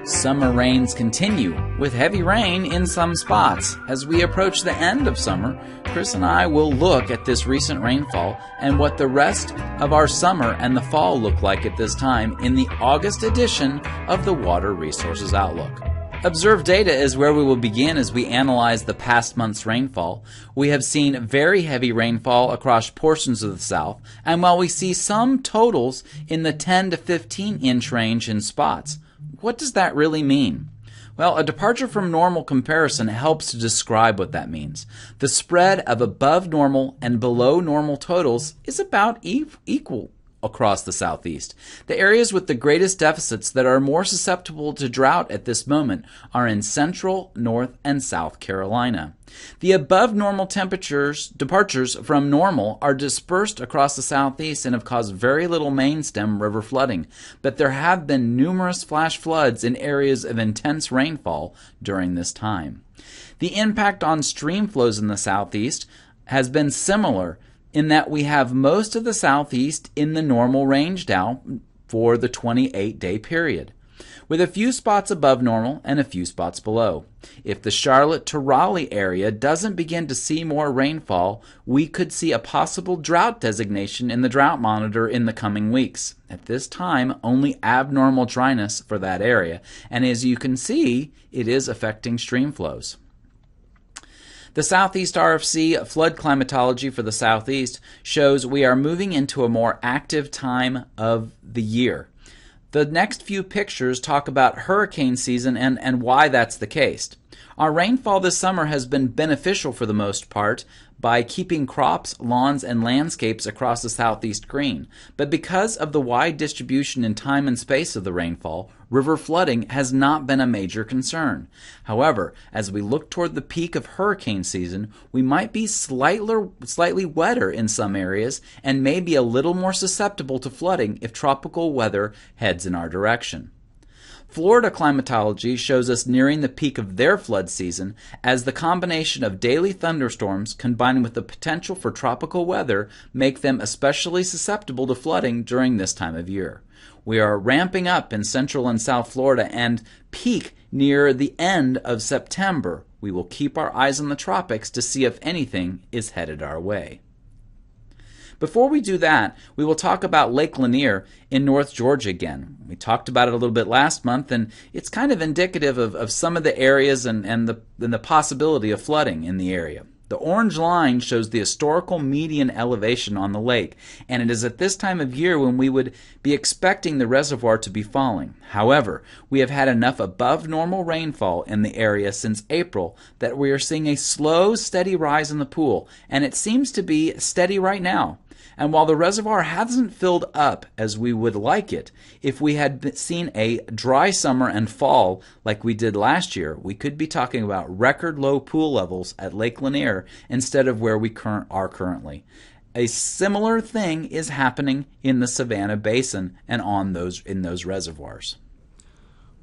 Summer rains continue, with heavy rain in some spots. As we approach the end of summer, Chris and I will look at this recent rainfall and what the rest of our summer and the fall look like at this time in the August edition of the Water Resources Outlook. Observed data is where we will begin as we analyze the past month's rainfall. We have seen very heavy rainfall across portions of the South, and while we see some totals in the 10 to 15 inch range in spots, what does that really mean? Well, a departure from normal comparison helps to describe what that means. The spread of above normal and below normal totals is about equal across the Southeast. The areas with the greatest deficits that are more susceptible to drought at this moment are in Central, North, and South Carolina. The above normal departures from normal are dispersed across the Southeast and have caused very little main stem river flooding, but there have been numerous flash floods in areas of intense rainfall during this time. The impact on stream flows in the Southeast has been similar in that we have most of the Southeast in the normal range now for the 28-day period, with a few spots above normal and a few spots below. If the Charlotte to Raleigh area doesn't begin to see more rainfall, we could see a possible drought designation in the drought monitor in the coming weeks. At this time, only abnormal dryness for that area, and as you can see, it is affecting stream flows. The Southeast RFC flood climatology for the Southeast shows we are moving into a more active time of the year. The next few pictures talk about hurricane season and why that's the case. Our rainfall this summer has been beneficial for the most part by keeping crops, lawns, and landscapes across the Southeast green. But because of the wide distribution in time and space of the rainfall, river flooding has not been a major concern. However, as we look toward the peak of hurricane season, we might be slightly wetter in some areas and may be a little more susceptible to flooding if tropical weather heads in our direction. Florida climatology shows us nearing the peak of their flood season as the combination of daily thunderstorms combined with the potential for tropical weather make them especially susceptible to flooding during this time of year. We are ramping up in Central and South Florida and peak near the end of September. We will keep our eyes on the tropics to see if anything is headed our way. Before we do that, we will talk about Lake Lanier in North Georgia again. We talked about it a little bit last month, and it's kind of indicative of some of the areas and the possibility of flooding in the area. The orange line shows the historical median elevation on the lake, and it is at this time of year when we would be expecting the reservoir to be falling. However, we have had enough above normal rainfall in the area since April that we are seeing a slow, steady rise in the pool, and it seems to be steady right now. And while the reservoir hasn't filled up as we would like it, if we had seen a dry summer and fall like we did last year, we could be talking about record low pool levels at Lake Lanier instead of where we are currently. A similar thing is happening in the Savannah Basin and in those reservoirs.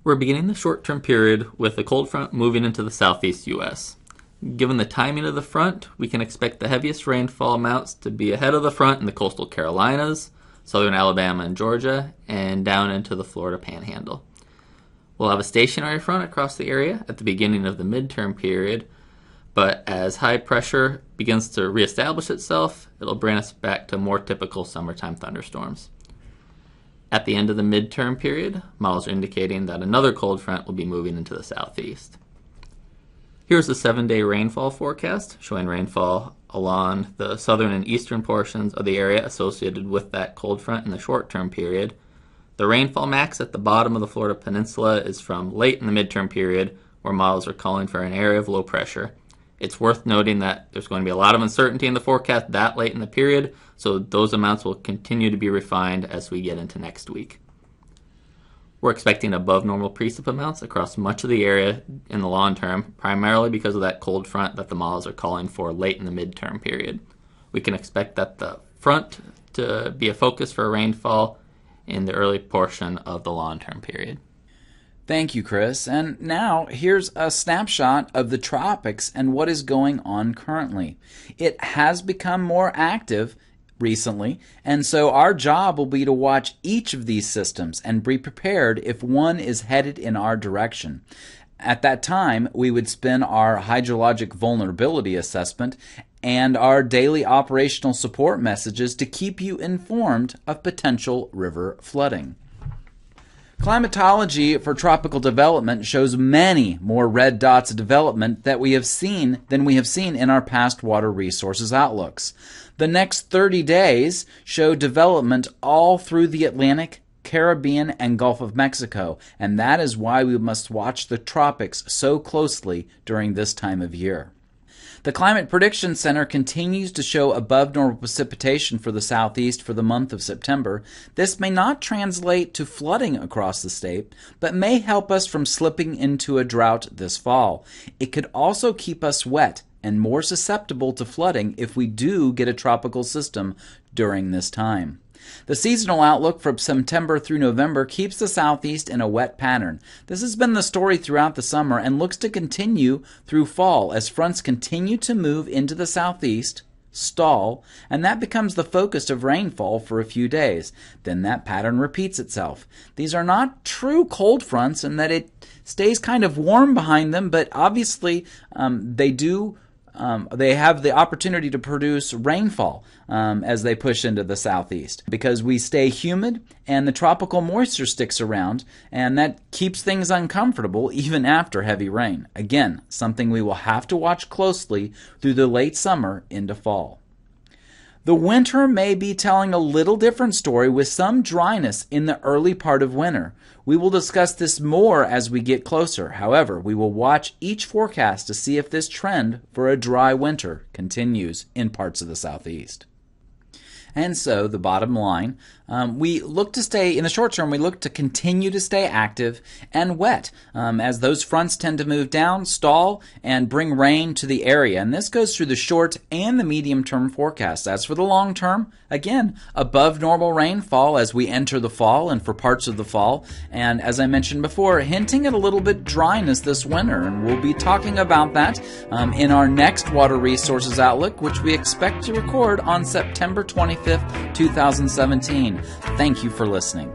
We're beginning the short-term period with the cold front moving into the southeast U.S. Given the timing of the front, we can expect the heaviest rainfall amounts to be ahead of the front in the coastal Carolinas, southern Alabama and Georgia, and down into the Florida Panhandle. We'll have a stationary front across the area at the beginning of the midterm period, but as high pressure begins to reestablish itself, it'll bring us back to more typical summertime thunderstorms. At the end of the midterm period, models are indicating that another cold front will be moving into the southeast. Here's the 7-day rainfall forecast, showing rainfall along the southern and eastern portions of the area associated with that cold front in the short-term period. The rainfall max at the bottom of the Florida Peninsula is from late in the midterm period, where models are calling for an area of low pressure. It's worth noting that there's going to be a lot of uncertainty in the forecast that late in the period, so those amounts will continue to be refined as we get into next week. We're expecting above normal precip amounts across much of the area in the long term, primarily because of that cold front that the models are calling for late in the midterm period. We can expect that the front to be a focus for rainfall in the early portion of the long-term period. Thank you, Chris. And now here's a snapshot of the tropics and what is going on currently. It has become more active recently, and so our job will be to watch each of these systems and be prepared if one is headed in our direction. At that time, we would spin our hydrologic vulnerability assessment and our daily operational support messages to keep you informed of potential river flooding. Climatology for tropical development shows many more red dots of development than we have seen in our past water resources outlooks. The next 30 days show development all through the Atlantic, Caribbean, and Gulf of Mexico, and that is why we must watch the tropics so closely during this time of year. The Climate Prediction Center continues to show above normal precipitation for the southeast for the month of September. This may not translate to flooding across the state, but may help us from slipping into a drought this fall. It could also keep us wet and more susceptible to flooding if we do get a tropical system during this time. The seasonal outlook from September through November keeps the southeast in a wet pattern. This has been the story throughout the summer and looks to continue through fall as fronts continue to move into the southeast, stall, and that becomes the focus of rainfall for a few days. Then that pattern repeats itself. These are not true cold fronts in that it stays kind of warm behind them, but obviously they have the opportunity to produce rainfall as they push into the southeast because we stay humid and the tropical moisture sticks around, and that keeps things uncomfortable even after heavy rain. Again, something we will have to watch closely through the late summer into fall. The winter may be telling a little different story with some dryness in the early part of winter. We will discuss this more as we get closer. However, we will watch each forecast to see if this trend for a dry winter continues in parts of the southeast. And so, the bottom line, we look to stay, in the short term, we look to continue to stay active and wet as those fronts tend to move down, stall, and bring rain to the area. And this goes through the short and the medium term forecast. As for the long term, again, above normal rainfall as we enter the fall and for parts of the fall. And as I mentioned before, hinting at a little bit dryness this winter. And we'll be talking about that in our next Water Resources Outlook, which we expect to record on September 25th, 2017. Thank you for listening.